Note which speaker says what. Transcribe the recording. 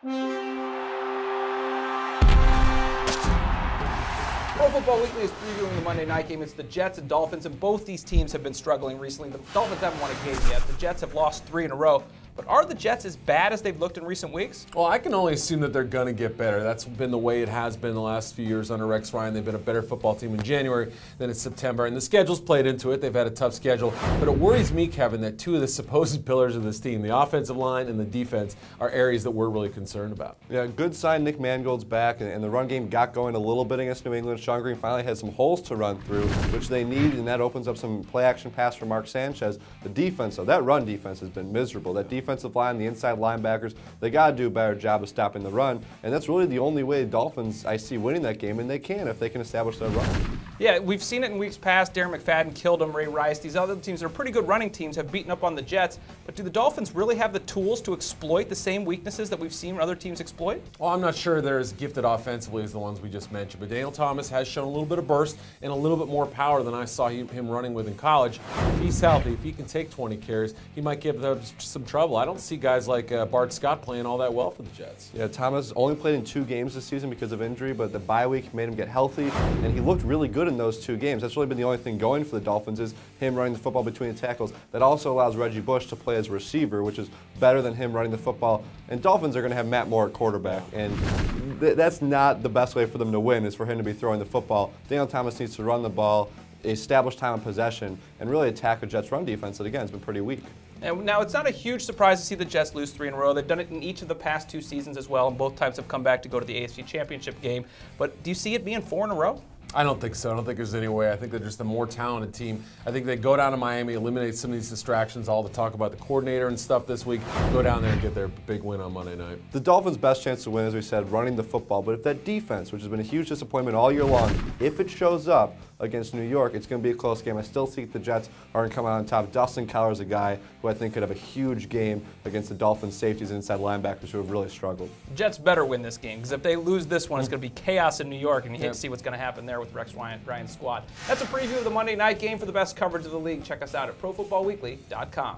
Speaker 1: Pro Football Weekly is previewing the Monday night game. It's the Jets and Dolphins, and both these teams have been struggling recently. The Dolphins haven't won a game yet. The Jets have lost 3 in a row. But are the Jets as bad as they've looked in recent weeks?
Speaker 2: Well, I can only assume that they're going to get better. That's been the way it has been the last few years under Rex Ryan. They've been a better football team in January than in September, and the schedule's played into it. They've had a tough schedule. But it worries me, Kevin, that 2 of the supposed pillars of this team, the offensive line and the defense, are areas that we're really concerned about.
Speaker 3: Yeah, good sign Nick Mangold's back, and the run game got going a little bit against New England. Shonn Greene finally had some holes to run through, which they need, and that opens up some play-action pass for Mark Sanchez. The defense, though, that run defense has been miserable. That defensive line, the inside linebackers, they got to do a better job of stopping the run, and that's really the only way Dolphins I see winning that game, and they can if they can establish their run.
Speaker 1: Yeah, we've seen it in weeks past. Darren McFadden killed them, Ray Rice. These other teams that are pretty good running teams have beaten up on the Jets, but do the Dolphins really have the tools to exploit the same weaknesses that we've seen other teams exploit?
Speaker 2: Well, I'm not sure they're as gifted offensively as the ones we just mentioned, but Daniel Thomas has shown a little bit of burst and a little bit more power than I saw him running with in college. If he's healthy, if he can take 20 carries, he might give them some trouble. I don't see guys like Bart Scott playing all that well for the Jets.
Speaker 3: Yeah, Thomas only played in 2 games this season because of injury, but the bye week made him get healthy, and he looked really good in those 2 games. That's really been the only thing going for the Dolphins is him running the football between the tackles. That also allows Reggie Bush to play as a receiver, which is better than him running the football. And Dolphins are going to have Matt Moore at quarterback, and that's not the best way for them to win, is for him to be throwing the football. Daniel Thomas needs to run the ball, establish time of possession, and really attack a Jets run defense that, again, has been pretty weak.
Speaker 1: And now, it's not a huge surprise to see the Jets lose 3 in a row. They've done it in each of the past 2 seasons as well, and both times have come back to go to the AFC Championship game. But do you see it being 4 in a row?
Speaker 2: I don't think so. I don't think there's any way. I think they're just a more talented team. I think they go down to Miami, eliminate some of these distractions, all the talk about the coordinator and stuff this week, go down there and get their big win on Monday night.
Speaker 3: The Dolphins' best chance to win, as we said, running the football. But if that defense, which has been a huge disappointment all year long, if it shows up against New York, it's going to be a close game. I still think the Jets are going to come out on top. Dustin Keller's a guy who I think could have a huge game against the Dolphins' safeties and inside linebackers who have really struggled.
Speaker 1: Jets better win this game, because if they lose this one, it's going to be chaos in New York, and you hate to see what's going to happen there with Rex Ryan's squad. That's a preview of the Monday night game. For the best coverage of the league, check us out at ProFootballWeekly.com.